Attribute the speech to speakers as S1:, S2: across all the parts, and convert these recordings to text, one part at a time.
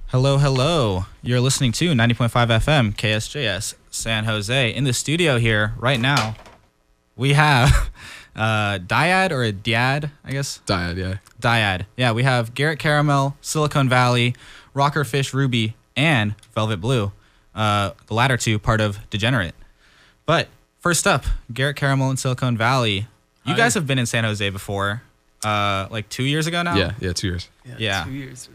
S1: Hello, hello. You're listening to 90.5 FM KSJS San Jose. In the studio here right now, we have DYAD or a DYAD, I guess?
S2: DYAD, yeah.
S1: DYAD. Yeah, we have Garett Caramel, Silicone Valley, Rockerfish Ruby, and Velvet Blue. The latter two part of DGNR8. But first up, Garett Caramel and Silicone Valley. You guys have been in San Jose before, like 2 years ago now?
S2: Yeah, 2 years.
S1: Yeah.
S3: 2 years ago.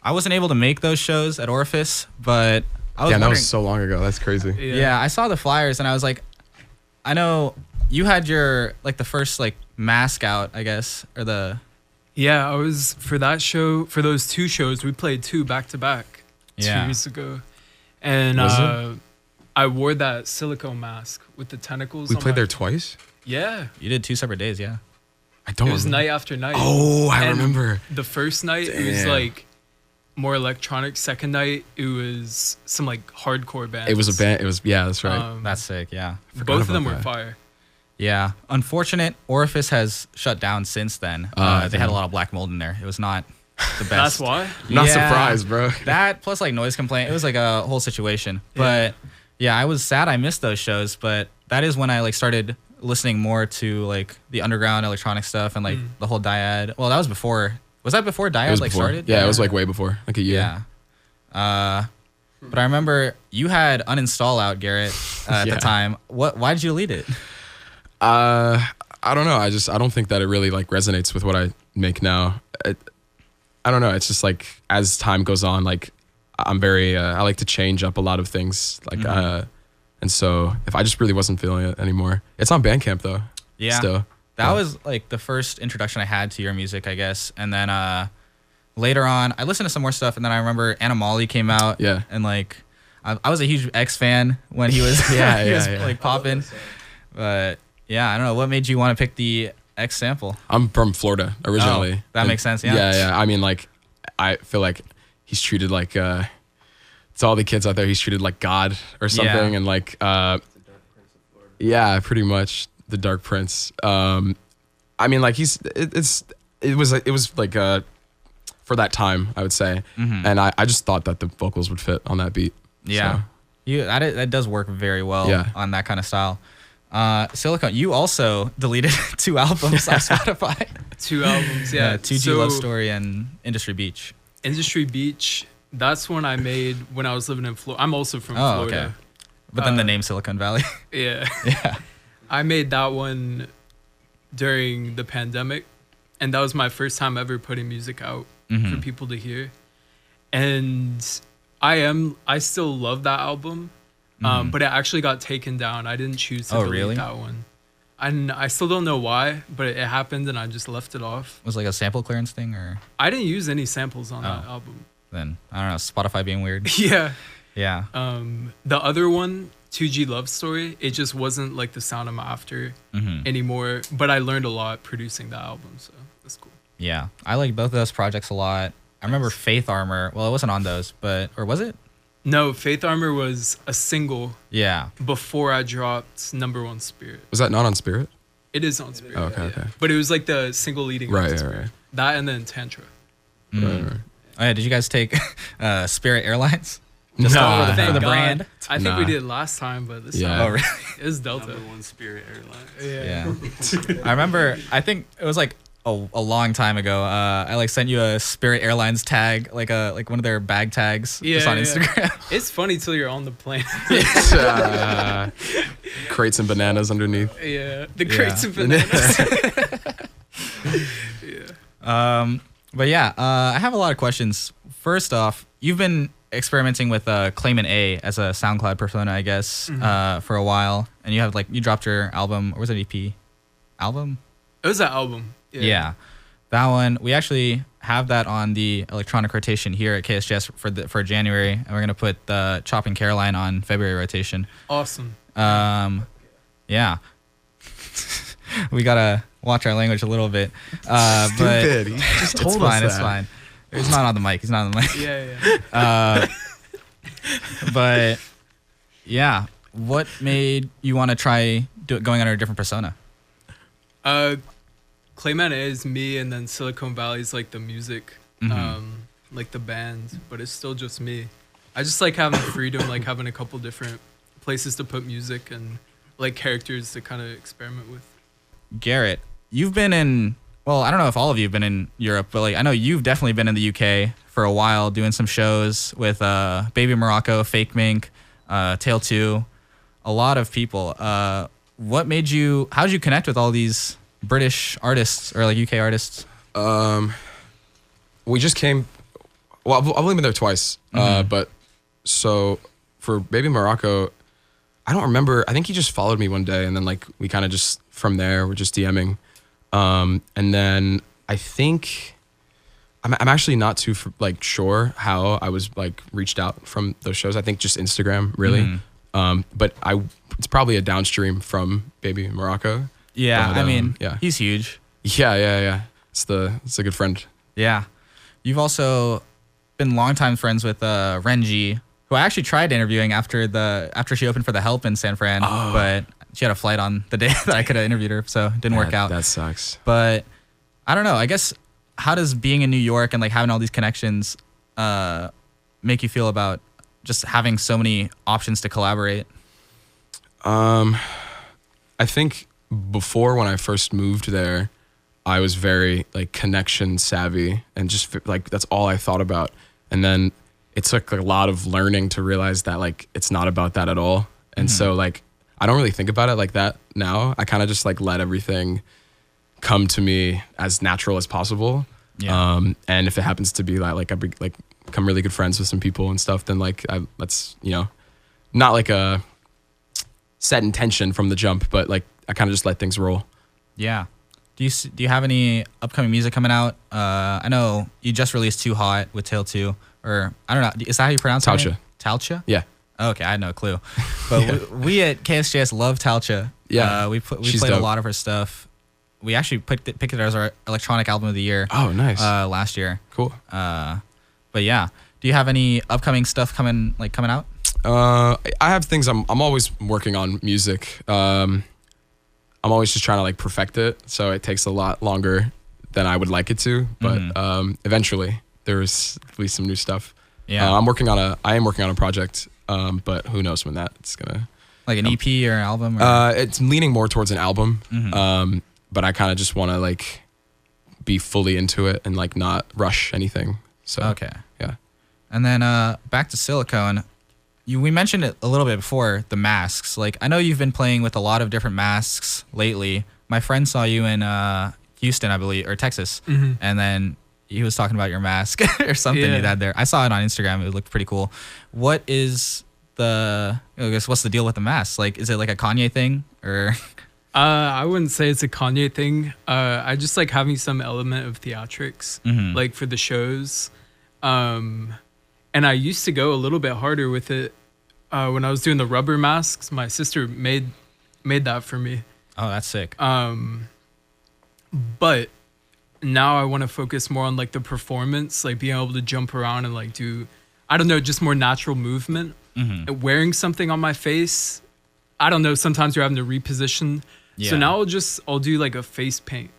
S1: I wasn't able to make those shows at Orifice, but I was
S2: that
S1: wondering,
S2: was so long ago. That's crazy.
S1: Yeah, I saw the flyers and I was like, I know you had your like the first like mask out, I guess, or the.
S3: Yeah, I was for that show. For those two shows, we played two back to back 2 years ago, and I wore that silicone mask with the tentacles.
S2: We played there twice.
S3: Yeah,
S1: You did 2 separate days, yeah.
S2: I don't.
S3: it was
S2: remember.
S3: night after night.
S2: Oh, I
S3: And
S2: remember.
S3: The first night it was
S2: Damn.
S3: like more electronic. Second night it was some like hardcore bands.
S2: It was a band. It was that's right.
S1: That's sick, yeah.
S3: Both of them
S2: about
S3: were
S2: that.
S3: fire.
S1: Yeah. Unfortunate, Orifice has shut down since then. They had
S2: damn.
S1: a lot of black mold in there. It was not the best.
S3: That's why.
S2: Not
S1: Yeah.
S2: surprised, bro.
S1: That plus like noise complaint. It was like a whole situation. But yeah, I was sad I missed those shows, but that is when I like started listening more to like the underground electronic stuff and like the whole DYAD. Well, that was before. Was that before
S2: It
S1: DYAD
S2: was
S1: like
S2: before.
S1: started?
S2: Yeah, it was like way before, like a year.
S1: Yeah. But I remember you had Uninstall out, Garrett, at the
S2: Yeah.
S1: time. Why did you delete it?
S2: I don't know. I don't think that it really like resonates with what I make now. I don't know. It's just like as time goes on, like I'm very I like to change up a lot of things, like and so if I just really wasn't feeling it anymore, it's on Bandcamp though.
S1: Yeah.
S2: Still.
S1: That was like the first introduction I had to your music, I guess. And then later on, I listened to some more stuff, and then I remember Animali came out.
S2: Yeah.
S1: And like, I was a huge X fan when he was, like popping. But yeah, I don't know. What made you want to pick the X sample?
S2: I'm from Florida originally.
S1: Oh, that makes sense, yeah.
S2: Yeah. I mean, like, I feel like he's treated like to all the kids out there, he's treated like God or something, and like yeah, pretty much the Dark Prince. I mean, like it was like for that time, I would say, and I just thought that the vocals would fit on that beat.
S1: Yeah,
S2: So.
S1: that does work very well on that kind of style. Silicone, you also deleted 2 albums on Spotify.
S3: 2 albums, yeah.
S1: 2G Love Story and Industry Beach.
S3: Industry Beach. That's one I made when I was living in Florida. I'm also from Florida.
S1: Okay. But then the name Silicone Valley.
S3: Yeah.
S1: Yeah.
S3: I made that one during the pandemic, and that was my first time ever putting music out for people to hear. And I still love that album, but it actually got taken down. I didn't choose to delete that one. And I still don't know why, but it happened, and I just left it off.
S1: Was it like a sample clearance thing, or?
S3: I didn't use any samples on that album.
S1: Then I don't know, Spotify being weird.
S3: Yeah.
S1: Yeah.
S3: The other one, 2G Love Story, it just wasn't like the sound I'm after anymore. But I learned a lot producing that album, so that's cool.
S1: Yeah, I like both of those projects a lot. I remember Faith Armor. Well, it wasn't on those, or was it?
S3: No, Faith Armor was a single.
S1: Yeah.
S3: Before I dropped Number One Spirit.
S2: Was that not on Spirit?
S3: It is on Spirit.
S2: Oh, okay.
S3: But it was like the single leading up to Spirit. That and then Tantra.
S2: Right.
S1: Oh yeah, did you guys take Spirit Airlines?
S2: Just
S1: for the brand?
S3: I think we did last time, but this time
S1: Oh really?
S3: it was Delta.
S4: Number One Spirit Airlines.
S1: Yeah. I remember. I think it was like a long time ago. I like sent you a Spirit Airlines tag, like one of their bag tags, just on Instagram.
S3: It's funny till you're on the plane.
S2: Crates and bananas underneath.
S3: Yeah, the crates and bananas.
S1: But yeah, I have a lot of questions. First off, you've been experimenting with Claimant A as a SoundCloud persona, I guess, for a while, and you dropped your album, or was it EP? Album?
S3: It was an album.
S1: Yeah. That one, we actually have that on the electronic rotation here at KSJS for January, and we're gonna put the Chopping Caroline on February rotation.
S3: Awesome.
S1: Yeah. We gotta watch our language a little bit. But
S2: Stupid. He just told us that.
S1: It's fine. He's not on the mic.
S3: Yeah.
S1: But yeah, what made you want to try going under a different persona?
S3: Claimant A is me, and then Silicone Valley is like the music. like the band, but it's still just me. I just like having the freedom, like having a couple different places to put music and like characters to kind of experiment with.
S1: Garett, you've been in, well, I don't know if all of you have been in Europe, but like I know you've definitely been in the UK for a while doing some shows with Baby Morocco, Fake Mink, Tail 2, a lot of people. What made you, how did you connect with all these British artists or like UK artists?
S2: We just came, well, I've only been there twice, but so for Baby Morocco, I don't remember, I think he just followed me one day and then like we kind of just, from there, we're just DMing. And then I think, I'm actually not too like sure how I was like reached out from those shows. I think just Instagram really. But it's probably a downstream from Baby Morocco.
S1: Yeah,
S2: but,
S1: I mean,
S2: yeah,
S1: he's huge.
S2: Yeah. It's a good friend.
S1: Yeah, you've also been longtime friends with Renji, who I actually tried interviewing after she opened for The Help in San Fran, but she had a flight on the day that I could have interviewed her, so it didn't work out.
S2: That sucks.
S1: But I don't know. I guess, how does being in New York and like having all these connections make you feel about just having so many options to collaborate?
S2: I think before, when I first moved there, I was very like connection savvy and just like that's all I thought about. And then it took a lot of learning to realize that like it's not about that at all. And so like I don't really think about it like that now. I kind of just like let everything come to me as natural as possible. Yeah. And if it happens to be like I become really good friends with some people and stuff, then like that's, you know, not like a set intention from the jump, but like I kind of just let things roll. Yeah.
S1: Do you have any upcoming music coming out? I know you just released Too Hot with Tail 2, or I don't know. Is that how you pronounce it?
S2: Talcha.
S1: Talcha?
S2: Yeah.
S1: Okay, I had no clue. But we at KSJS love Talcha.
S2: Yeah.
S1: We played a lot of her stuff. We actually picked it as our electronic album of the year.
S2: Oh, nice.
S1: Last year.
S2: Cool.
S1: But yeah, do you have any upcoming stuff coming out?
S2: I have things. I'm always working on music. I'm always just trying to like perfect it, so it takes a lot longer than I would like it to. But eventually, there's at least some new stuff. Yeah, I am working on a project, but who knows when that's gonna,
S1: like an EP or an album? Or?
S2: It's leaning more towards an album. But I kind of just want to like be fully into it and like not rush anything. So
S1: okay,
S2: yeah.
S1: And then back to Silicone. We mentioned it a little bit before, the masks. Like, I know you've been playing with a lot of different masks lately. My friend saw you in Houston, I believe, or Texas, and then he was talking about your mask or something you had there. I saw it on Instagram. It looked pretty cool. What is what's the deal with the mask? Like, is it like a Kanye thing, or?
S3: I wouldn't say it's a Kanye thing. I just like having some element of theatrics, like for the shows. And I used to go a little bit harder with it when I was doing the rubber masks. My sister made that for me.
S1: Oh, that's sick.
S3: But now I want to focus more on like the performance, like being able to jump around and like do, I don't know, just more natural movement. And wearing something on my face, I don't know, sometimes you're having to reposition. So now I'll do like a face paint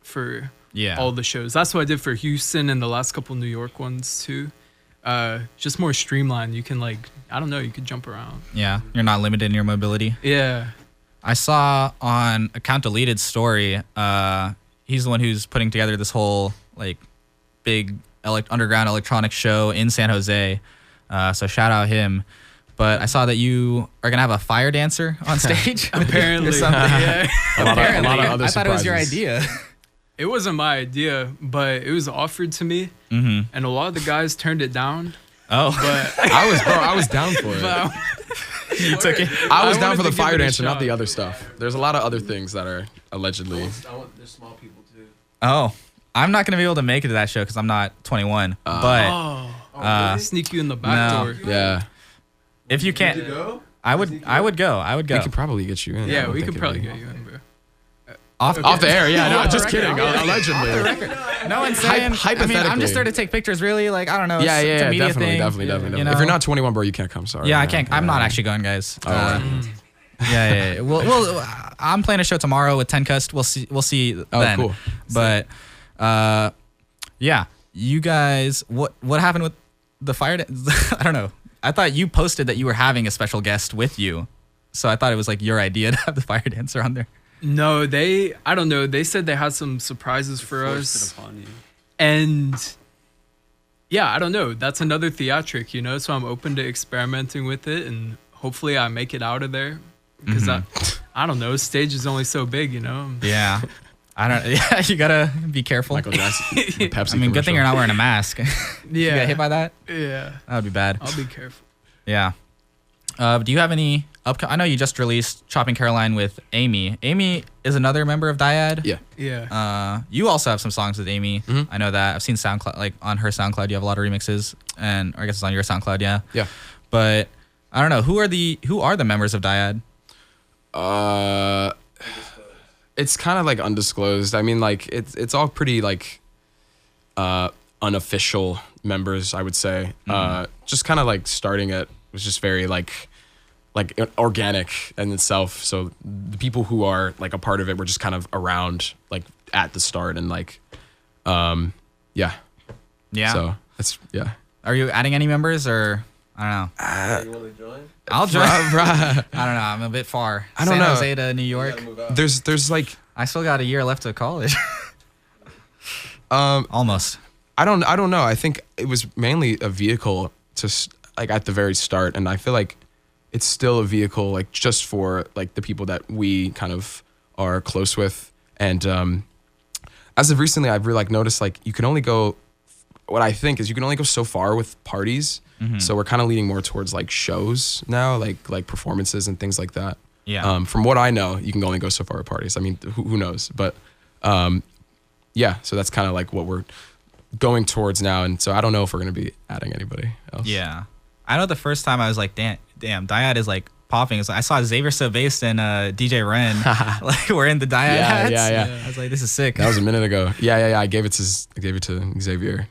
S3: for all the shows. That's what I did for Houston and the last couple New York ones too. Just more streamlined. You can like, I don't know, you could jump around.
S1: Yeah, you're not limited in your mobility.
S3: Yeah.
S1: I saw on Account Deleted's story, he's the one who's putting together this whole like big underground electronic show in San Jose. So shout out him. But I saw that you are gonna have a fire dancer on stage.
S3: Apparently,
S1: or something.
S3: Yeah.
S2: a lot of other
S1: I thought it was your
S2: surprises.
S1: idea.
S3: It wasn't my idea, but it was offered to me, and a lot of the guys turned it down.
S1: Oh,
S3: but
S2: I was down for it.
S1: you took it.
S2: I was down
S3: wanted
S2: for the
S3: to give
S2: fire
S3: it a
S2: dancer, not
S3: shot.
S2: the other stuff. There's a lot of other things that are allegedly.
S4: There's small people too.
S1: Oh, I'm not gonna be able to make it to that show because I'm not 21. But
S3: sneak you in the back
S1: no.
S3: door.
S2: Yeah,
S1: if you can't,
S4: Go?
S1: I would go.
S2: we could probably get you in. I
S3: Yeah,
S2: don't
S3: we
S2: think
S3: could
S2: it'd
S3: probably
S2: be-
S3: get you in, bro.
S1: off
S2: Off the air, yeah. No,
S1: Off the
S2: just
S1: record.
S2: kidding. Allegedly.
S1: No one's saying. I mean, I'm
S2: hypothetically.
S1: just there to take pictures. Really, like I don't know.
S2: Yeah,
S1: it's a media
S2: definitely.
S1: thing. You know?
S2: If you're not 21, bro, you can't come. Sorry.
S1: Yeah, I can't. I'm not actually going, guys.
S2: right.
S1: Yeah. Well, I'm playing a show tomorrow with Tencust. We'll see.
S2: Oh,
S1: then.
S2: cool.
S1: But, yeah, you guys, what happened with the fire dance? I don't know. I thought you posted that you were having a special guest with you, so I thought it was like your idea to have the fire dancer on there.
S3: No, I don't know. They said they had some surprises for us.
S5: Upon you.
S3: And yeah, I don't know. That's another theatric, you know? So I'm open to experimenting with it, and hopefully I make it out of there. Because I don't know, stage is only so big, you know?
S1: Yeah. Yeah, you gotta be careful.
S2: Michael Jackson, the Pepsi
S1: I mean, good thing you're
S2: commercial.
S1: not wearing a mask. You
S3: Yeah.
S1: get hit by that?
S3: Yeah.
S1: That would be bad.
S3: I'll be careful.
S1: Yeah. Do you have any I know you just released Chopping Caroline with Amy. Amy is another member of DYAD.
S2: Yeah.
S3: Yeah.
S1: You also have some songs with Amy.
S2: Mhm.
S1: I know that. I've seen SoundCloud, like on her SoundCloud, you have a lot of remixes, or I guess it's on your SoundCloud, yeah.
S2: Yeah.
S1: But I don't know, who are the members of DYAD?
S2: It's kind of like undisclosed. I mean, like it's all pretty like unofficial members, I would say. Just kind of like starting it was just very like organic in itself. So the people who are like a part of it were just kind of around like at the start and like yeah.
S1: Yeah.
S2: So that's yeah.
S1: Are you adding any members or I don't know?
S4: You want to join?
S1: I'll join.
S2: Bruh.
S1: I don't know. I'm a bit far.
S2: I don't
S1: San
S2: know.
S1: Jose to New
S4: You
S1: York.
S4: gotta move out.
S2: There's like
S1: I still got a year left of college. Almost.
S2: I don't know. I think it was mainly a vehicle to like at the very start, and I feel like it's still a vehicle like just for like the people that we kind of are close with. And as of recently, I've really like noticed like you can only go. What I think is you can only go so far with parties. So we're kind of leaning more towards like shows now, like performances and things like that.
S1: Yeah.
S2: From what I know, you can only go so far with parties. I mean, who knows? But yeah, so that's kind of like what we're going towards now. And so I don't know if we're going to be adding anybody else.
S1: Yeah. I know the first time I was like, damn, DYAD is like popping. I saw Xavier Silvestre and DJ Ren like we're in the DYAD hats.
S2: Yeah.
S1: I was like, this is sick.
S2: That was a minute ago. Yeah. I gave it to Xavier.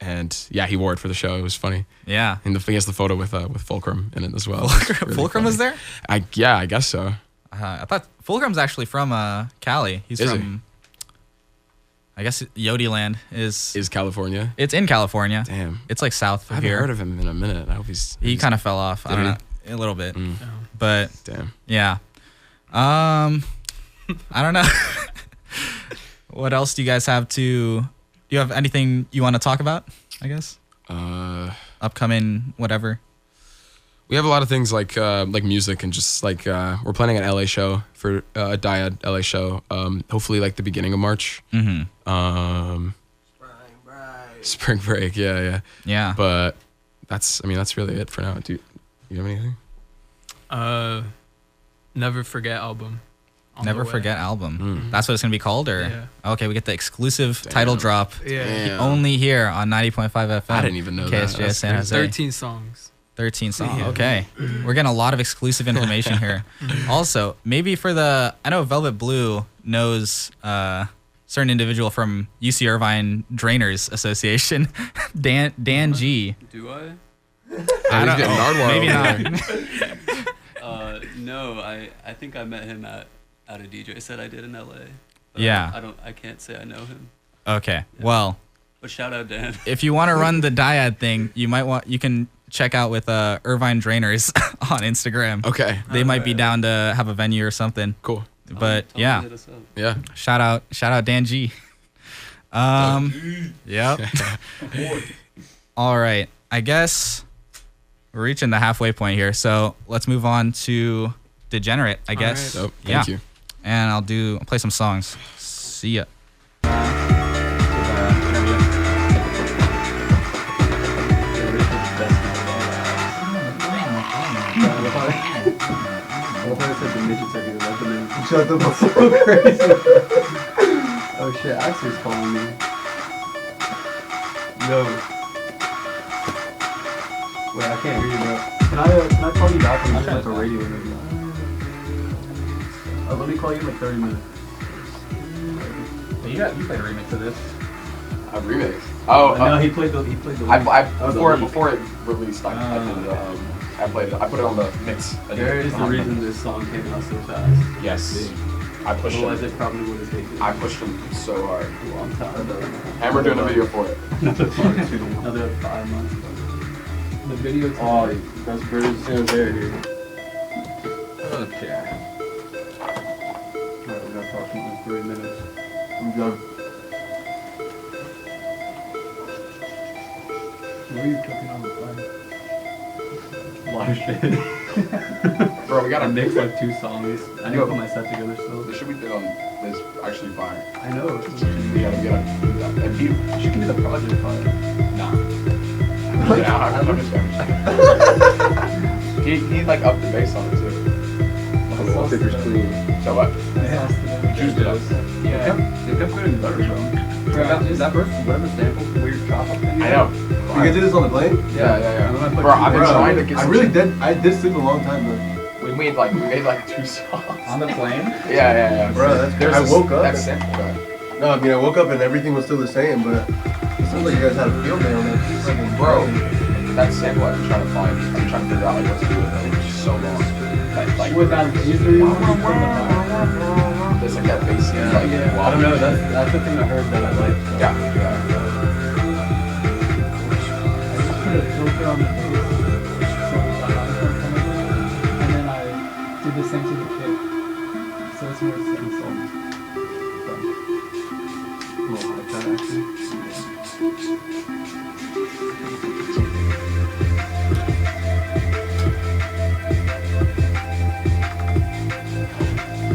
S2: And yeah, he wore it for the show. It was funny.
S1: Yeah.
S2: And he has the photo with Fulcrum in it as well.
S1: Fulcrum was there?
S2: I guess so.
S1: I thought Fulcrum's actually from Cali. He's
S2: Is
S1: from, I guess Yodiland is
S2: California.
S1: It's in California.
S2: Damn.
S1: It's like south
S2: I
S1: of
S2: haven't
S1: here.
S2: heard of him in a minute. I hope
S1: He kind of fell off. I don't
S2: Did
S1: know. A little bit.
S2: Mm,
S1: But
S2: damn.
S1: yeah. I don't know. What else do you guys have do you have anything you want to talk about, I guess? Upcoming whatever.
S2: We have a lot of things like music and just like we're planning an LA show for a DYAD LA show. Hopefully like the beginning of March.
S1: Mm-hmm.
S2: Spring break, yeah.
S1: Yeah.
S2: But that's really it for now. Do you have anything?
S3: Never Forget album. on the
S1: Never
S3: way.
S1: Forget album. That's what it's gonna be called, or
S3: Yeah.
S1: okay, we get the exclusive
S2: Damn.
S1: title drop
S3: Yeah.
S2: Damn.
S1: only here on 90.5 FM.
S2: I didn't even know that.
S1: KSJS
S2: That's
S1: San Jose.
S3: 13 songs.
S1: 13 songs.
S3: Yeah.
S1: Okay, we're getting a lot of exclusive information here. Also, maybe I know Velvet Blue knows certain individual from UC Irvine Drainers Association, Dan G.
S5: Do I?
S1: I don't
S2: getting
S1: know.
S2: Nardwuar
S1: Maybe
S2: over
S1: not.
S5: No, I think I met him at a DJ set I did in LA. But
S1: Yeah.
S5: I can't say I know him.
S1: Okay, well,
S5: But shout out Dan.
S1: if you want to run the DYAD thing, you can check out with Irvine Drainers on Instagram.
S2: Okay.
S1: They might be down to have a venue or something.
S2: Cool.
S1: But
S5: Tell him
S1: yeah,
S5: to hit us up.
S2: Yeah.
S1: shout out Dan G. Yep. All right. I guess we're reaching the halfway point here. So let's move on to Degenerate, I guess.
S2: So
S1: Yeah.
S2: thank you.
S1: And I'll play some songs. See ya.
S6: Shut the fuck up, crazy. Oh shit, Axel's calling me. Yo. Wait, I can't hear you, bro. Can I call you back? I'm just like a radio interview. Let me call you in like 30 minutes.
S1: You played a remix of this.
S2: A remix. Oh,
S6: No, he played the.
S2: before it released, I played it. I put it on the mix.
S6: There is the reason this song came out so fast.
S2: Yes. I pushed
S6: Otherwise,
S2: him.
S6: it probably would have taken
S2: I pushed him so hard.
S6: a long time.
S2: And we're doing a video for it.
S6: Another 5 months.
S3: The video.
S6: Oh, that's British San Jose here.
S3: Okay.
S6: Alright, we gotta talk for like 3 minutes. I'm done.
S3: What are you cooking on the fire?
S6: A lot of shit.
S2: Bro, we
S6: I
S2: gotta
S6: mixed like 2 songs. I need to put my set together still.
S2: The shit we did on is actually fire.
S6: I know.
S2: We gotta get it. And he,
S6: She can do the project fire.
S2: nah. Yeah, I'm understand. He like upped the bass on it too.
S6: The wallpaper's clean.
S2: So what?
S6: Juiced it up.
S3: Yeah.
S6: They kept putting better, bro. Is that first whatever sample weird chop up thing?
S2: I know.
S7: You guys did this on the plane?
S2: Yeah.
S6: And then I put
S2: Bro, I've been
S7: Bro,
S2: trying to get
S7: I
S2: some
S7: really
S2: shit.
S7: did. I did sleep a long time though.
S2: We made like 2 songs.
S6: on the plane.
S2: Yeah.
S7: Bro, that's good.
S2: There's
S7: I
S2: this-
S7: woke up.
S2: That sample guy.
S7: No, I mean I woke up and everything was still the same, but it sounds like you guys had a field day on that. Fucking
S2: Bro, that sample I've been trying to find. I've been trying to figure out like what to do with it. It's so long. Like
S3: Without laser.
S2: there's like that bass.
S6: Yeah,
S2: Like,
S6: I don't know. That's the thing I heard that I like.
S2: Yeah.
S3: I just put a filter on the bass, so the lines don't come in, and then I did the same to the kick, so it's more sing-song.
S6: A little like that actually.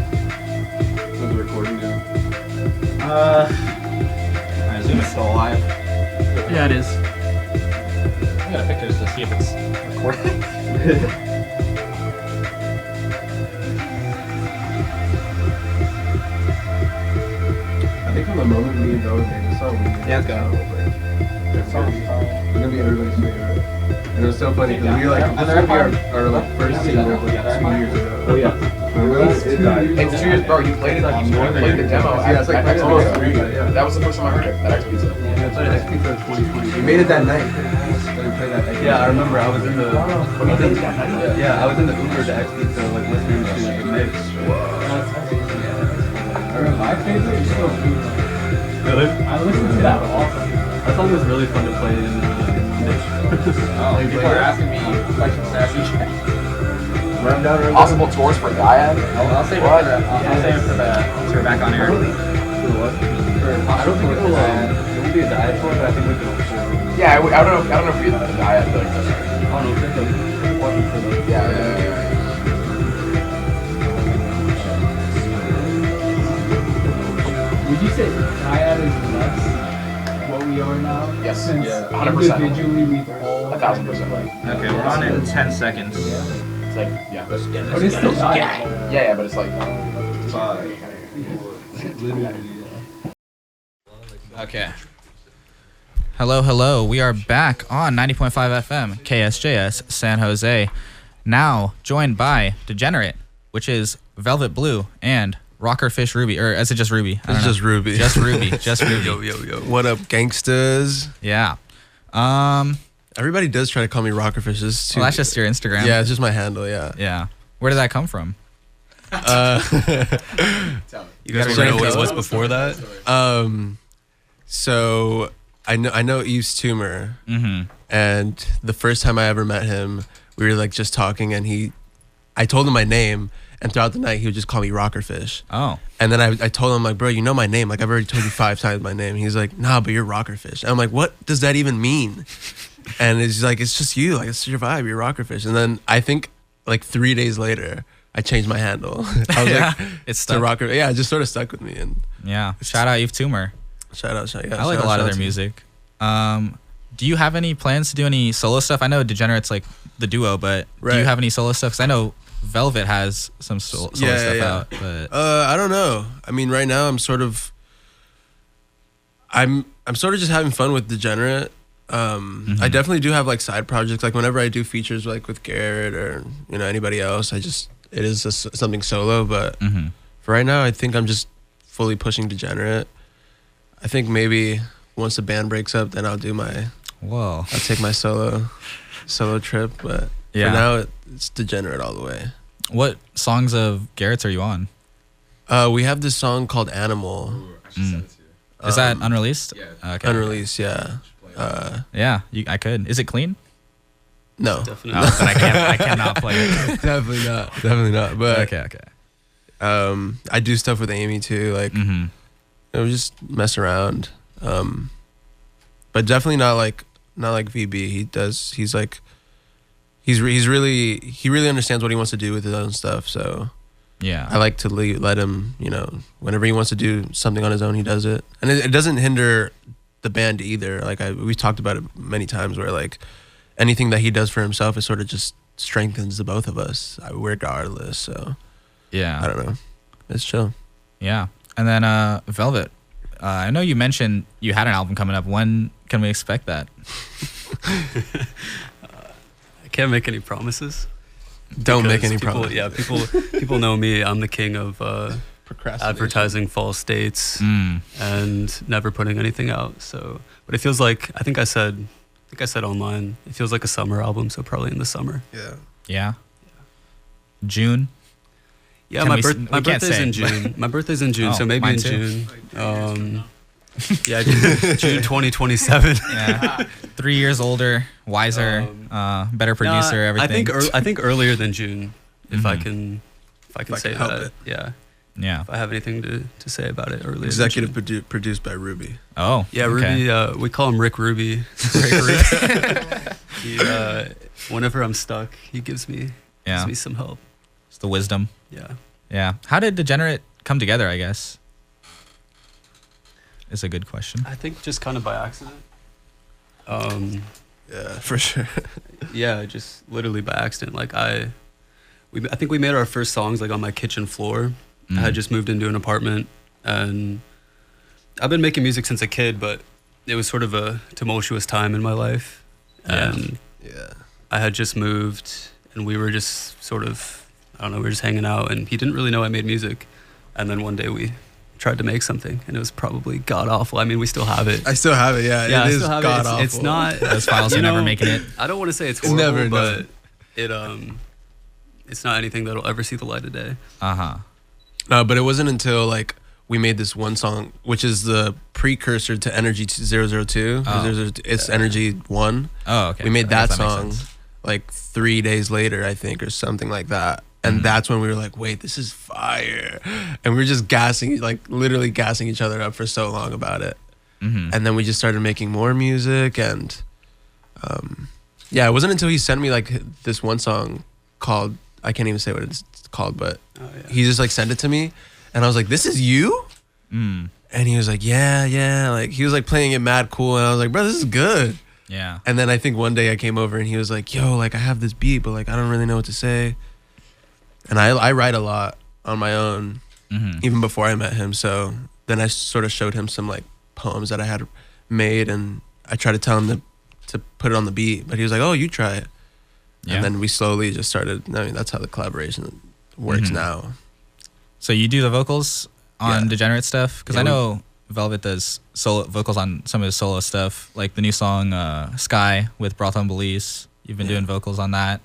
S6: Was it recording now?
S1: I assume it's still alive. Yeah, it is. I got pictures to see if it's recording.
S7: I think from the moment me and Noah made this song, we knew
S1: Yeah, let's go.
S7: that song was like, it's gonna be everybody's favorite. And it was so funny because we like, this would be our like first single like 2 years ago.
S6: Oh yeah.
S7: Remember that? It died.
S2: It's 2 years, bro. You played it. You played the demo.
S7: Yeah, it's like
S2: at X
S7: almost
S2: Pizza.
S7: 3, yeah.
S2: That was the first time I heard it. That X Pizza.
S6: Yeah, I played X Pizza 2020.
S7: We made it that night. So we played that night.
S6: Yeah, I remember. I was in the. Yeah, I was in the Uber to X Pizza, like listening to the mix.
S3: My favorite is still Blue.
S6: Really?
S3: I listen to that often.
S6: That song was really fun to play in the mix.
S1: People are asking me questions to ask each
S7: Run down.
S2: Possible tours for DYAD.
S1: I'll save it for the, I'll save it for the, once we're back on air.
S6: I don't think it will be a diet tour, but I think we can afford.
S2: Yeah, I don't know. I don't know if we the DYAD thing.
S6: I don't know. Think of watching for them.
S2: Yeah.
S3: Would you say DYAD is less what we are now?
S2: Yes.
S3: Since
S2: Yeah, 100%.
S3: individually we've all
S2: 1,000%.
S1: Okay, we're on in 10 seconds.
S2: It's like yeah.
S3: But it's still DYAD.
S2: Yeah, but it's like.
S1: Okay. Hello. We are back on 90.5 FM KSJS San Jose. Now joined by DGNR8, which is Velvet Blue and Rockerfish Ruby, or is it just Ruby? I don't
S8: It's
S1: know.
S8: just Ruby.
S1: Just Ruby. Just Ruby.
S8: Yo. What up, gangsters?
S1: Yeah.
S8: Everybody does try to call me Rockerfish. It's too,
S1: Well, that's just your Instagram.
S8: yeah, it's just my handle. Yeah.
S1: Yeah. Where did that come from?
S8: You guys want to know what it was before that? So I know Eve's tumor,
S1: Mm-hmm.
S8: and the first time I ever met him, we were like just talking, and I told him my name, and throughout the night he would just call me Rockerfish.
S1: Oh.
S8: And then I told him, like, bro, you know my name. Like, I've already told you 5 times my name. He's like, nah, but you're Rockerfish. And I'm like, what does that even mean? And it's like, it's just you. Like, it's your vibe. You're Rockerfish. And then I think, like, 3 days later, I changed my handle. I was like,
S1: It's
S8: to
S1: stuck.
S8: Rocker. Yeah, it just sort of stuck with me. And
S1: Yeah. Shout out Eve Tumor.
S8: shout out. Yeah,
S1: I like a lot of their music. Do you have any plans to do any solo stuff? I know Degenerate's like the duo, but do you
S8: Right.
S1: have any solo stuff? Because I know Velvet has some solo stuff out. But
S8: I don't know. I mean, right now I'm sort of just having fun with Degenerate. I definitely do have like side projects. Like whenever I do features like with Garett or anybody else, it is just something solo. But for right now, I think I'm just fully pushing Degenerate. I think maybe once the band breaks up, then I'll take my solo trip. But
S1: Yeah.
S8: for now, it's Degenerate all the way.
S1: what songs of Garrett's are you on?
S8: We have this song called Animal.
S1: Is that unreleased?
S2: Yeah.
S1: Okay.
S8: Unreleased, yeah.
S1: Yeah, I could. Is it clean?
S8: No.
S5: Definitely.
S1: No, then I cannot play it.
S8: Definitely not. But
S1: Okay.
S8: I do stuff with Amy too, like we just mess around. But definitely not like VB. He really understands what he wants to do with his own stuff. So
S1: Yeah.
S8: I like to let him, whenever he wants to do something on his own, he does it, and it doesn't hinder the band either. Like we talked about it many times, where like anything that he does for himself is sort of just strengthens the both of us, regardless. So
S1: Yeah.
S8: I don't know, it's chill.
S1: Yeah. And then Velvet. I know you mentioned you had an album coming up. When can we expect that?
S5: I can't make any promises.
S8: Don't make
S5: because
S8: any
S5: people,
S8: promises.
S5: Yeah, people know me. I'm the king of
S8: Procrastination.
S5: advertising false dates and never putting anything out. So, but it feels like I think I said online. It feels like a summer album, so probably in the summer.
S8: Yeah.
S1: Yeah. June.
S5: Yeah,
S1: Can
S5: my
S1: we can't
S5: birthday's
S1: say.
S5: in June. My birthday's in June,
S1: Oh,
S5: so maybe
S1: mine
S5: in
S1: too.
S5: June. Yeah, June 2027.
S1: Yeah. 3 years older, wiser, better producer,
S5: Nah,
S1: everything.
S5: I think earlier than June, if I
S1: Mhm.
S5: can say
S8: help
S5: that.
S8: it.
S5: Yeah.
S1: Yeah.
S5: If I have anything to say about it earlier.
S8: Executive
S5: than June.
S8: produced by Ruby.
S1: Oh.
S5: Yeah,
S1: okay.
S5: Ruby. We call him Rick Ruby.
S1: Rick Ruby.
S5: He, whenever I'm stuck, he gives me some help.
S1: It's the wisdom.
S5: Yeah.
S1: Yeah. How did Degenerate come together, I guess? Is a good question.
S5: I think just kind of by accident.
S8: Yeah, for sure.
S5: Yeah, just literally by accident. Like I think we made our first songs like on my kitchen floor. I had just moved into an apartment, and I've been making music since a kid, but it was sort of a tumultuous time in my life. And
S8: Yeah.
S5: I had just moved, and we were just sort of, I don't know, we were just hanging out, and he didn't really know I made music. And then one day we tried to make something, and it was probably god awful. I mean, we still have it.
S8: I still have it. Yeah,
S5: Yeah,
S8: it
S5: I
S8: is
S5: still have
S8: god
S5: it.
S8: awful.
S5: It's not.
S1: Those files are never making it.
S5: I don't want to say it's
S8: It's
S5: horrible,
S8: never,
S5: but it's not anything that'll ever see the light of day.
S1: Uh-huh.
S8: No, but it wasn't until like we made this one song, which is the precursor to Energy 002.
S1: Oh.
S8: It's Energy 1.
S1: Oh, okay.
S8: We made
S1: I guess
S8: that
S1: makes
S8: song
S1: sense.
S8: like 3 days later, I think, or something like that. And that's when we were like, wait, this is fire. And we were just literally gassing each other up for so long about it.
S1: Mhm.
S8: And then we just started making more music. And yeah, it wasn't until he sent me like this one song called, I can't even say what it's called, but he just like sent it to me. And I was like, this is you?
S1: Mm.
S8: And he was like, yeah. Like he was like playing it mad cool. And I was like, bro, this is good.
S1: Yeah.
S8: And then I think one day I came over and he was like, yo, like I have this beat, but like I don't really know what to say. And I write a lot on my own, even before I met him. So then I sort of showed him some like poems that I had made, and I tried to tell him to put it on the beat, but he was like, oh, you try it.
S1: Yeah.
S8: And then we slowly just started. I mean, that's how the collaboration works now.
S1: So you do the vocals on
S8: Yeah.
S1: Degenerate stuff? Because
S8: Yeah,
S1: I know Velvet does solo vocals on some of his solo stuff, like the new song Sky with Brothel and Belize. You've been doing vocals on that.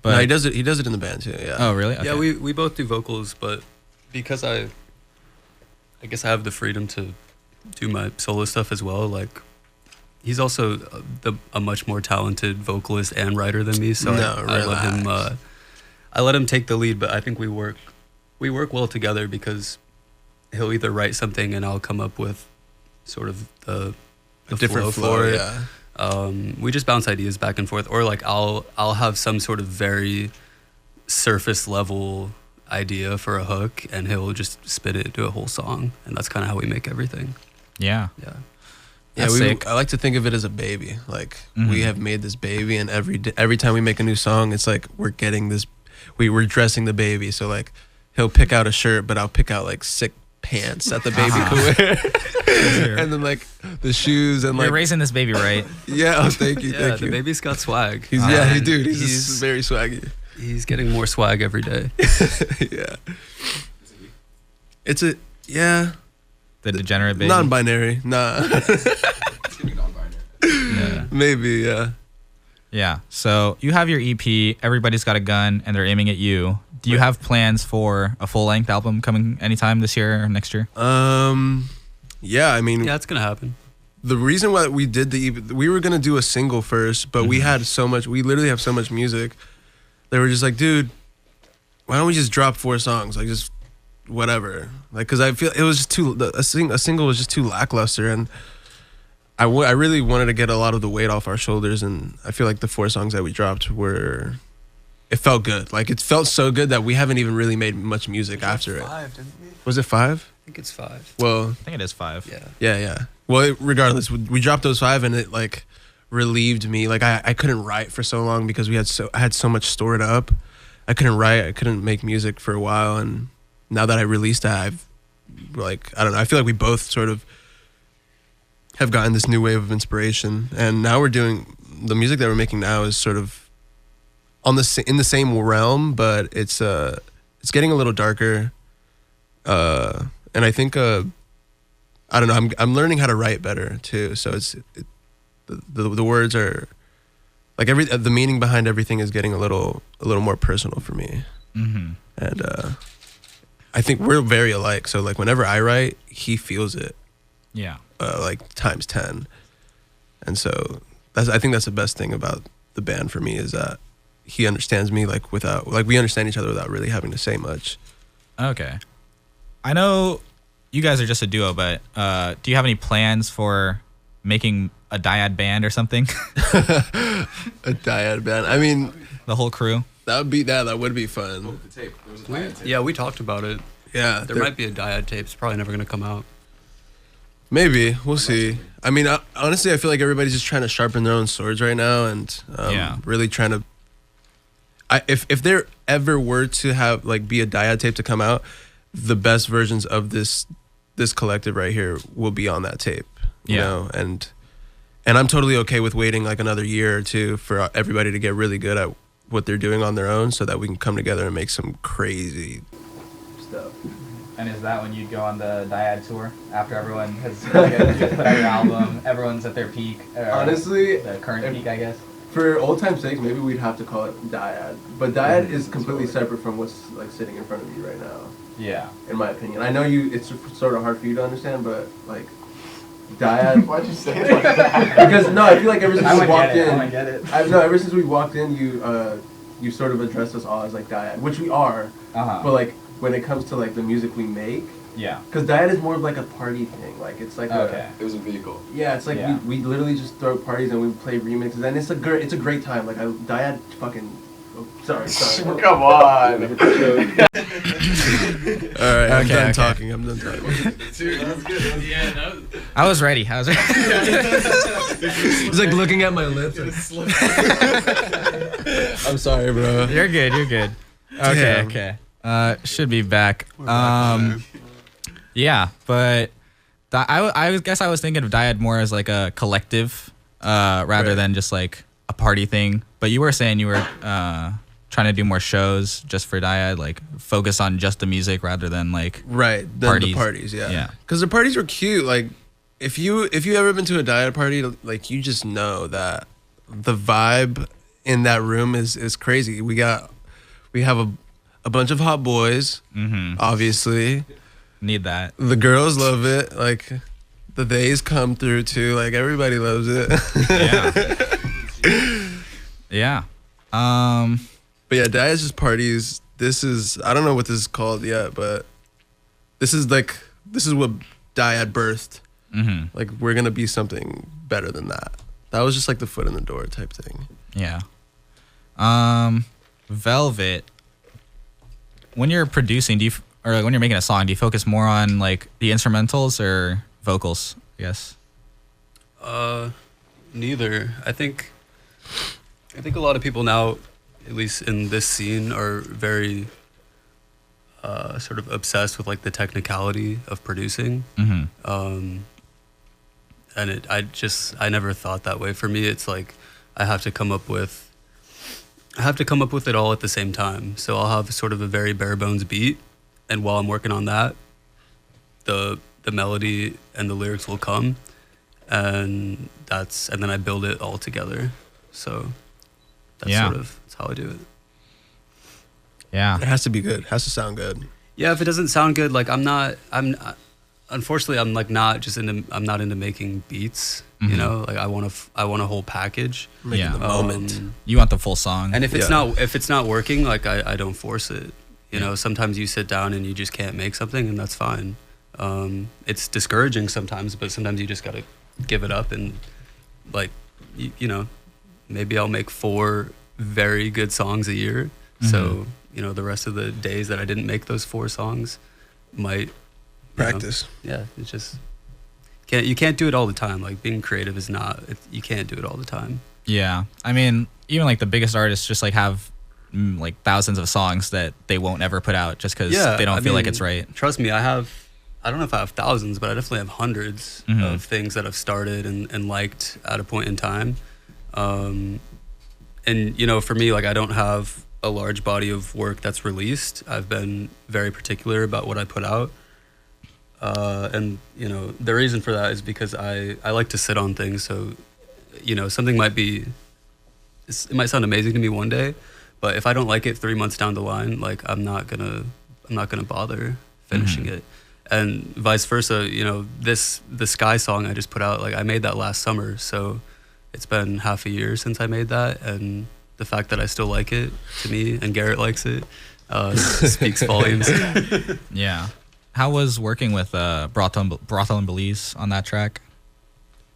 S1: But
S8: No, he does it in the band too. Yeah.
S1: Oh, really? Okay.
S5: Yeah, we both do vocals, but because I guess I have the freedom to do my solo stuff as well. Like he's also a much more talented vocalist and writer than me, so I let him take the lead. But I think we work well together because he'll either write something and I'll come up with sort of the
S8: different
S5: flow for it.
S8: Yeah.
S5: We just bounce ideas back and forth, or like I'll have some sort of very surface level idea for a hook, and he'll just spit it into a whole song, and that's kind of how we make everything.
S1: Yeah.
S5: Yeah.
S8: Yeah,
S1: That's sick.
S8: I like to think of it as a baby. Like we have made this baby, and every time we make a new song, it's like we're getting this. We're dressing the baby. So like he'll pick out a shirt, but I'll pick out like sick pants that the baby could wear, and then like the shoes and
S1: You're
S8: like
S1: raising this baby right.
S8: yeah. Oh, thank you,
S5: Yeah,
S8: thank
S5: the
S8: you.
S5: baby's got swag.
S8: He's dude. He's just very swaggy.
S5: He's getting more swag every day.
S8: Yeah. It's
S1: The Degenerate baby.
S8: non-binary. Nah.
S1: Yeah.
S8: Maybe, yeah.
S1: Yeah. So you have your EP, Everybody's Got a Gun, and they're aiming at you. Do you have plans for a full-length album coming anytime this year or next year?
S8: Yeah, I mean,
S5: Yeah, it's gonna happen.
S8: the reason why we did we were gonna do a single first, but we had so much. We literally have so much music. They were just like, dude, why don't we just drop 4 songs? Like, just whatever. Like, cause I feel it was just a single was just too lackluster, and I really wanted to get a lot of the weight off our shoulders, and I feel like the 4 songs that we dropped it felt good. Like, it felt so good that we haven't even really made much music after it.
S5: 5, didn't we?
S8: Was it 5?
S5: I think it's 5.
S8: Well,
S1: I think it is 5.
S5: Yeah.
S8: yeah. Well, regardless, we dropped those 5, and it like relieved me. Like, I couldn't write for so long because I had so much stored up. I couldn't write. I couldn't make music for a while, and now that I released that, I've like, I don't know. I feel like we both sort of have gotten this new wave of inspiration, and now we're doing the music that we're making now is sort of in the same realm, but it's getting a little darker, and I think I don't know. I'm learning how to write better too. So the words are like the meaning behind everything is getting a little more personal for me, and I think we're very alike. So like whenever I write, he feels it.
S1: Yeah.
S8: Like times 10, and so I think that's the best thing about the band for me is that he understands me we understand each other without really having to say much.
S1: Okay. I know you guys are just a duo, but do you have any plans for making a DYAD band or something?
S8: A DYAD band. I mean,
S1: the whole crew?
S8: That would be fun.
S5: Yeah, we talked about it.
S8: Yeah.
S5: There might be a DYAD tape. It's probably never gonna come out.
S8: Maybe. We'll see. I mean, honestly, I feel like everybody's just trying to sharpen their own swords right now and really trying to... If there ever were to have, like, be a DYAD tape to come out, the best versions of this collective right here will be on that tape. You know? And I'm totally okay with waiting, like, another year or two for everybody to get really good at what they're doing on their own so that we can come together and make some crazy stuff.
S1: And is that when you'd go on the DYAD tour after everyone has put out your album, everyone's at their peak?
S7: Honestly,
S1: the current peak, I guess.
S7: For old time's sake, maybe we'd have to call it DYAD. But DYAD is completely separate from what's like sitting in front of you right now.
S1: Yeah.
S7: In my opinion, I know it's sort of hard for you to understand, but like DYAD.
S4: Why'd you say it like that?
S7: Because no, I feel like ever since we walked in,
S1: I get it.
S7: ever since we walked in, you sort of addressed us all as like DYAD, which we are. But like when it comes to like the music we make, because DYAD is more of like a party thing. Like it's like
S4: it was a vehicle.
S7: Yeah, it's like we literally just throw parties and we play remixes, and it's a great time. Like DYAD fucking. Oh, sorry.
S4: Come on.
S8: All right, I'm done talking.
S4: Dude, that's good. Yeah,
S1: I was ready.
S8: He's like looking at my lips. I'm sorry, bro.
S1: You're good. Okay. Should be back. Yeah, but I guess I was thinking of DYAD more as like a collective, rather than just like a party thing. But you were saying you were trying to do more shows just for DYAD, like focus on just the music rather than like
S8: the parties, yeah. Because the parties were cute. Like if you ever been to a DYAD party, like you just know that the vibe in that room is crazy. We have a bunch of hot boys, obviously.
S1: Need that.
S8: The girls love it. Like the theys come through too. Like everybody loves it.
S1: Yeah.
S8: But yeah, DYAD's just parties. This is, I don't know what this is called yet, but this is what DYAD birthed. Like we're gonna be something better than that. That was just like the foot in the door type thing.
S1: Yeah. Velvette. When you're producing, or when you're making a song, do you focus more on like the instrumentals or vocals? I guess.
S5: Neither. I think a lot of people now, at least in this scene, are very sort of obsessed with like the technicality of producing. And I never thought that way. For me, it's like I have to come up with it all at the same time. So I'll have sort of a very bare bones beat, and while I'm working on that, the melody and the lyrics will come, and then I build it all together. So that's that's how I do it.
S1: Yeah.
S8: It has to be good. It has to sound good.
S5: Yeah, if it doesn't sound good, like unfortunately, I'm like not into making beats. You know, like I want a whole package.
S8: Making the moment.
S1: You want the full song.
S5: And if it's not working, like I don't force it. You know, sometimes you sit down and you just can't make something, and that's fine. It's discouraging sometimes, but sometimes you just gotta give it up and like you know, maybe I'll make 4 very good songs a year. So you know, the rest of the days that I didn't make those 4 songs might
S8: Practice.
S5: Yeah, it's just you can't do it all the time. Like being creative is not. You can't do it all the time.
S1: Yeah, I mean, even like the biggest artists just like have like thousands of songs that they won't ever put out just because they don't feel like it's right.
S5: Trust me, I don't know if I have thousands, but I definitely have hundreds of things that I've started and liked at a point in time. And you know, for me, like I don't have a large body of work that's released. I've been very particular about what I put out. And you know, the reason for that is because I like to sit on things. So, you know, something it might sound amazing to me one day, but if I don't like it 3 months down the line, like I'm not gonna bother finishing it. And vice versa, you know, the Sky song I just put out, like I made that last summer, so it's been half a year since I made that, and the fact that I still like it, to me, and Garett likes it, speaks volumes.
S1: Yeah. How was working with Brothel and Belize on that track?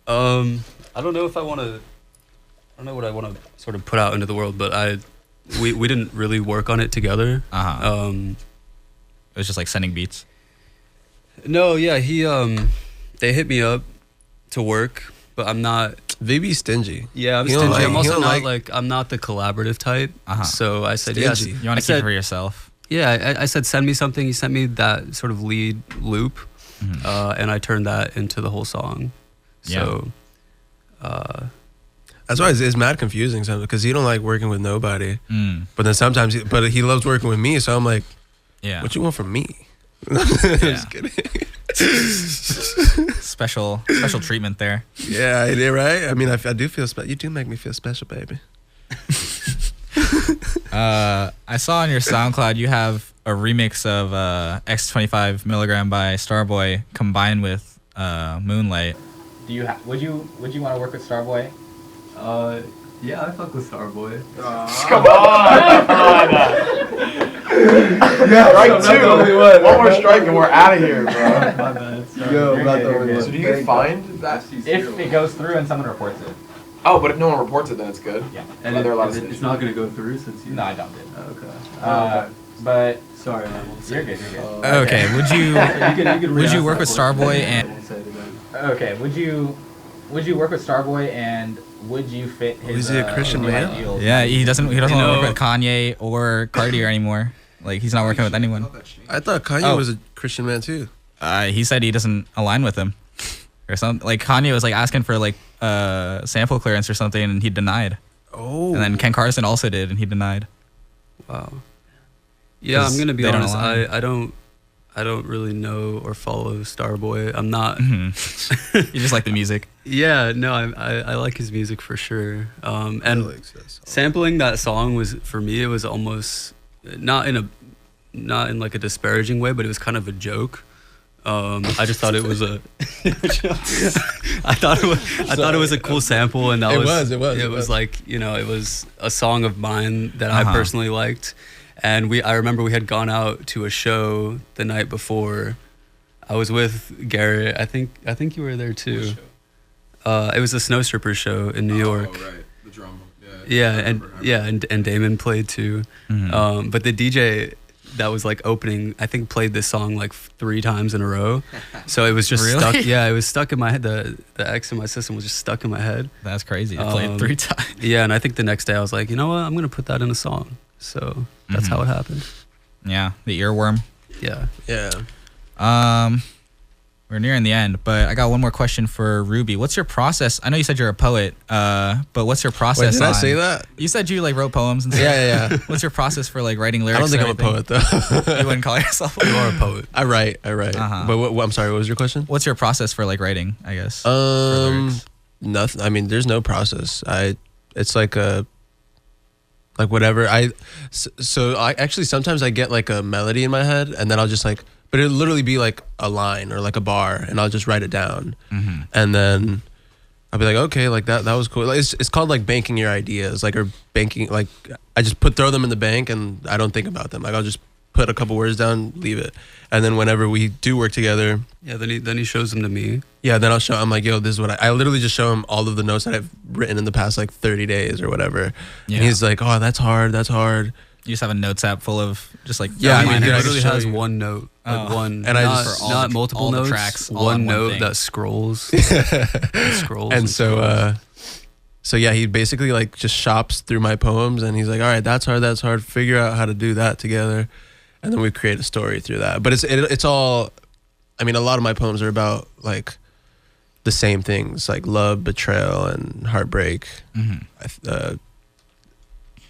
S5: I don't know what I want to sort of put out into the world, but we didn't really work on it together.
S1: It was just like sending beats.
S5: No, yeah, they hit me up to work, but I'm not.
S8: VB's stingy.
S5: Yeah, I'm stingy. I'm also not like I'm not the collaborative type. So I said yes.
S1: You want to keep it for yourself.
S5: Yeah, I said send me something. He sent me that sort of lead loop, and I turned that into the whole song. So,
S8: that's why it's mad confusing sometimes because he don't like working with nobody. But then sometimes, but he loves working with me. So I'm like, what you want from me? Just kidding.
S1: Special treatment there.
S8: Yeah, I did, right? I mean, I do feel special. You do make me feel special, baby.
S1: I saw on your SoundCloud you have a remix of X25 Milligram by Starboy combined with Moonlight.
S9: Would you want to work with Starboy?
S6: Yeah, I fuck with Starboy.
S4: Come on! Strike 2. One more strike and we're out of here, bro.
S6: My bad.
S4: So do you get fined that?
S9: If it goes through and someone reports it.
S4: Oh, but if no one reports it, then it's good.
S9: Yeah.
S6: And it's not going to go through since you...
S9: No, I don't do it.
S6: Okay.
S9: But...
S6: Sorry, man.
S9: You're good, you're good.
S1: Okay, would you work with Starboy and...
S9: Okay, would you work with Starboy and would you fit his...
S8: Is he a Christian man?
S9: ideals?
S1: Yeah, he doesn't want to work with Kanye or Cardi anymore. Like, he's not working with anyone.
S8: I thought Kanye was a Christian man too.
S1: He said he doesn't align with him. Or something. Like, Kanye was like asking for like sample clearance or something and he denied.
S8: Oh.
S1: And then Ken Carson also did and he denied.
S5: Wow. Yeah, I'm gonna be honest. I don't really know or follow Starboy. I'm not.
S1: You just like the music.
S5: Yeah, no, I like his music for sure. And sampling that song was, for me, it was almost not in like a disparaging way, but it was kind of a joke. I just thought it was a. I thought it was a cool sample, and it was like, you know, it was a song of mine that I personally liked, and I remember we had gone out to a show the night before. I was with Garett. I think you were there too. It was a Snow Strippers show in New York.
S2: Oh, right. The drum.
S5: And Damon played too. But the DJ that was like opening, I think, played this song like 3 times in a row. So it was just stuck. Yeah, it was stuck in my head. The X in my system was just stuck in my head.
S1: That's crazy. It played 3 times.
S5: Yeah, and I think the next day I was like, you know what? I'm gonna put that in a song. So that's how it happened.
S1: Yeah, the earworm.
S5: Yeah.
S1: We're nearing the end, but I got one more question for Ruby. What's your process? I know you said you're a poet, but what's your process?
S8: Wait, did I say that?
S1: You said you like wrote poems and stuff.
S8: Yeah.
S1: What's your process for like writing lyrics?
S8: I don't think I'm a poet though.
S1: You wouldn't call yourself?
S5: You are a poet.
S8: I write. But what, I'm sorry. What was your question?
S1: What's your process for like writing? I guess.
S8: Nothing. I mean, there's no process. It's like like whatever. So I actually sometimes I get like a melody in my head, and then I'll just like, but it'll literally be like a line or like a bar, and I'll just write it down, and then I'll be like, okay, like that was cool. Like, it's called like banking your ideas, like, or banking, like I just throw them in the bank and I don't think about them. Like I'll just put a couple words down, leave it, and then whenever we do work together,
S5: then he shows them to me.
S8: Yeah, then I'm like, yo, this is what I literally just show him all of the notes that I've written in the past like 30 days or whatever. Yeah. And he's like, oh, that's hard.
S1: You just have a notes app full of just like
S5: he literally has one note, like one,
S8: and
S5: not multiple notes,
S1: tracks,
S5: one note that scrolls,
S8: and so yeah, he basically like just shops through my poems, and he's like, all right, that's hard. Figure out how to do that together, and then we create a story through that. But it's all, I mean, a lot of my poems are about like the same things, like love, betrayal, and heartbreak.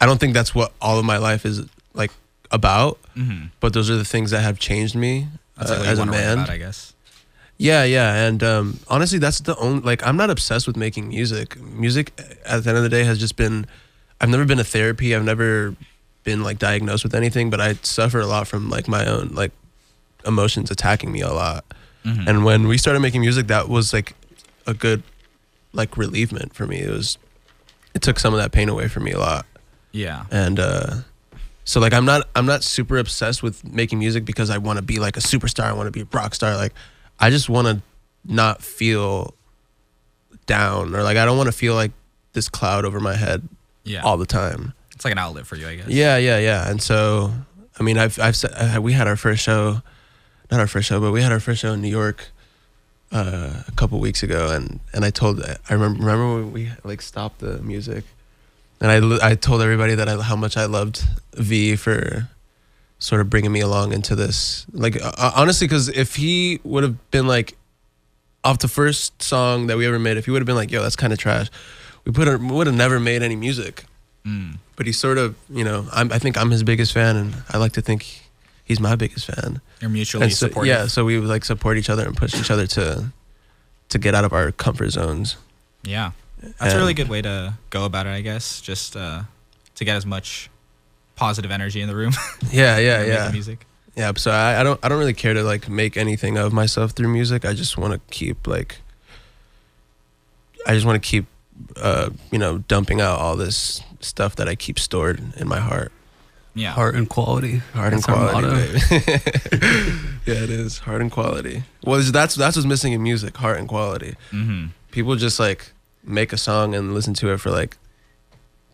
S8: I don't think that's what all of my life is like about, but those are the things that have changed me as a man,
S1: about, I guess.
S8: Yeah, and honestly, that's the only, like, I'm not obsessed with making music. Music, at the end of the day, has just been, I've never been to therapy, I've never been like diagnosed with anything, but I suffer a lot from like my own like emotions attacking me a lot. And when we started making music, that was like a good like relievement for me. It took some of that pain away from me a lot.
S1: Yeah.
S8: And so like I'm not super obsessed with making music because I want to be like a superstar, I want to be a rock star. Like I just want to not feel down, or like I don't want to feel like this cloud over my head all the time.
S1: It's like an outlet for you, I guess.
S8: Yeah. And so I mean, we had our first show, not our first show, but we had our first show in New York a couple weeks ago, and I remember when we like stopped the music. And I told everybody that how much I loved V for sort of bringing me along into this. Like, honestly, because if he would have been like, off the first song that we ever made, if he would have been like, yo, that's kind of trash, we would have never made any music. But he sort of, you know, I think I'm his biggest fan, and I like to think he's my biggest fan.
S1: You're mutually supportive.
S8: Yeah, so we would like support each other and push each other to get out of our comfort zones.
S1: Yeah. That's a really good way to go about it, I guess. Just to get as much positive energy in the room.
S8: Yeah.
S1: Music.
S8: Yeah. So I don't really care to like make anything of myself through music. I just want to keep you know, dumping out all this stuff that I keep stored in my heart.
S1: Yeah.
S5: Heart and quality.
S8: Heart and quality, baby. Yeah, it is heart and quality. Well, that's what's missing in music. Heart and quality. People just like make a song and listen to it for like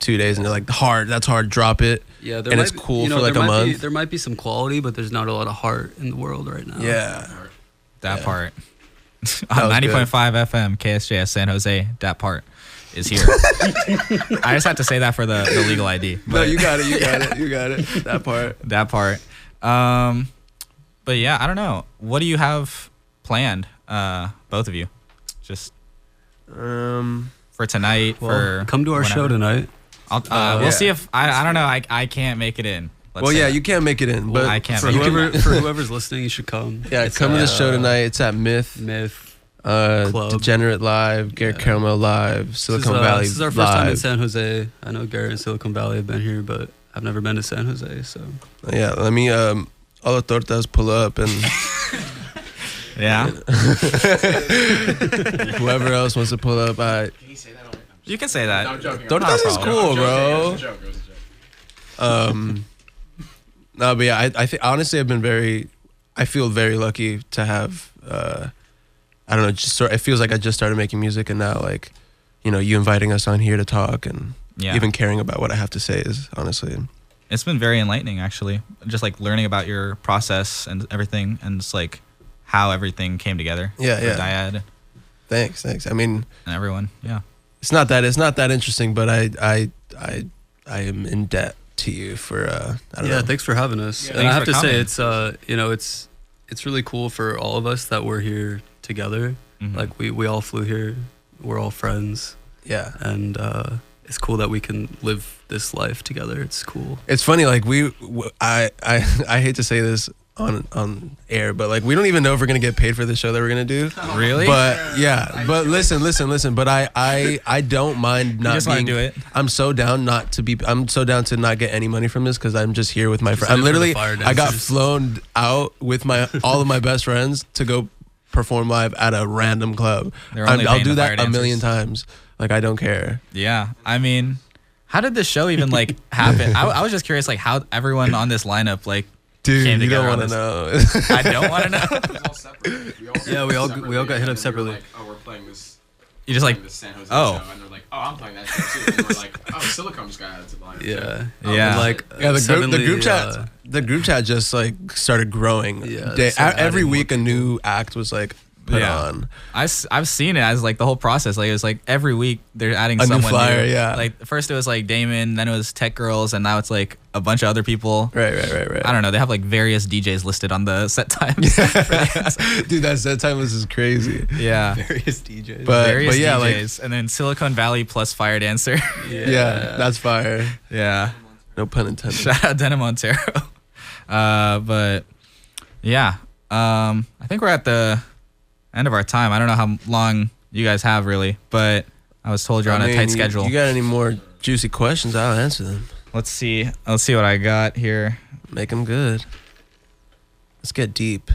S8: 2 days, and they're like, that's hard, drop it.
S5: Yeah,
S8: and it's cool for like a month.
S5: There might be some quality, but there's not a lot of heart in the world right now.
S8: Yeah,
S1: that part. On 90.5 FM KSJS San Jose, that part is here. I just had to say that for the legal ID. But
S8: no, you got it. That part.
S1: But yeah, I don't know. What do you have planned, both of you? Just for tonight,
S5: come to our show tonight.
S1: We'll see if I don't know. I can't make it in.
S8: You can't make it in, but
S1: I can't.
S5: For whoever's listening, you should come.
S8: Yeah, come to the show tonight. It's at Myth
S5: Club,
S8: Degenerate Live, Garett Caramel Live, Silicone Valley.
S5: This is our first time in San Jose. I know Garett and Silicone Valley have been here, but I've never been to San Jose. So
S8: yeah, let me all the tortas pull up and.
S1: Yeah.
S8: Whoever else wants to pull up,
S1: Can you say that? You can say that.
S4: No, I'm joking.
S8: Tortas is cool, bro.
S4: It was a joke.
S8: No, but yeah, I think honestly, I feel very lucky to have. I don't know, it feels like I just started making music, and now like, you know, you inviting us on here to talk and even caring about what I have to say is honestly.
S1: It's been very enlightening, actually. Just like learning about your process and everything, and just like how everything came together.
S8: Yeah.
S1: DYAD.
S8: Thanks. I mean,
S1: and everyone. Yeah.
S8: It's not that interesting, but I am in debt to you for I don't know.
S5: Thanks for having us.
S1: Yeah,
S5: and I have to say it's really cool for all of us that we're here together. Like we all flew here. We're all friends.
S8: Yeah.
S5: And it's cool that we can live this life together. It's cool.
S8: It's funny, like I hate to say this on air, but like we don't even know if we're gonna get paid for the show that we're gonna do.
S1: Really?
S8: But yeah, but listen. But I don't mind not
S1: just wanna
S8: being.
S1: do it.
S8: I'm so down I'm so down to not get any money from this because I'm just here with my friends. I'm literally. I got flown out with all of my best friends to go perform live at a random club. I'll do that a million times. Like I don't care.
S1: Yeah, I mean, how did this show even like happen? I was just curious, like how everyone on this lineup like.
S8: Dude,
S1: came
S8: you
S1: together
S8: don't
S1: on
S8: want to
S1: this.
S8: know.
S1: I don't want to know.
S5: Yeah, we all got hit up separately.
S2: Like, oh, we're playing this.
S1: You just like,
S2: this San Jose
S1: oh.
S2: show, and they're like, oh, I'm playing that show too. And we're like, oh, Silicone just got added to the line.
S5: Yeah.
S1: Yeah.
S5: Like
S8: the group chat. The group chat just like started growing.
S5: Yeah,
S8: Every week a new act was like put on.
S1: I've seen it as like the whole process. Like it was like every week they're adding
S8: A new
S1: someone
S8: flyer,
S1: new.
S8: yeah.
S1: Like first it was like Damon, then it was Tech Girls, and now it's like a bunch of other people.
S8: Right.
S1: I don't know. They have like various DJs listed on the set times.
S8: Dude, that set time was just crazy.
S1: Yeah.
S5: various DJs.
S1: Various
S8: yeah,
S1: DJs, and then Silicone Valley plus Fire Dancer.
S8: Yeah, that's fire.
S1: Yeah.
S8: No pun intended.
S1: Shout out Denim Montero. But yeah, I think we're at the end of our time. I don't know how long you guys have really, but I was told you're on a tight schedule.
S8: You got any more juicy questions? I'll answer them.
S1: Let's see what I got here.
S8: Make them good. Let's get deep.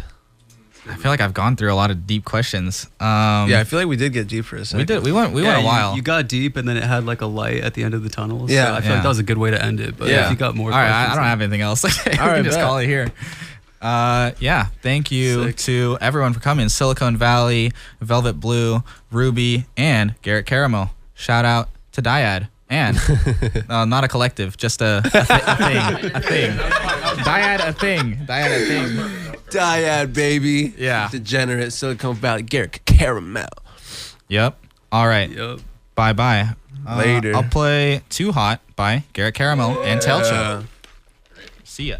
S1: I feel like I've gone through a lot of deep questions.
S8: Yeah, I feel like we did get deep for a second.
S1: We did. We went a while.
S5: You got deep, and then it had like a light at the end of the tunnel.
S8: Yeah.
S5: So I feel like that was a good way to end it. But if you got more
S1: all right,
S5: questions,
S1: I don't have anything else. We can just call it here. Yeah, thank you to everyone for coming. Silicone Valley, Velvet Blue, Ruby, and Garett Caramel. Shout out to DYAD. And not a collective, just a thing. DYAD a thing.
S8: DYAD, baby.
S1: Yeah.
S8: Degenerate, Silicone Valley, Garett Caramel.
S1: Yep. All right.
S5: Yep.
S1: Bye.
S8: Later.
S1: I'll play Too Hot by Garett Caramel and Telcho. See ya.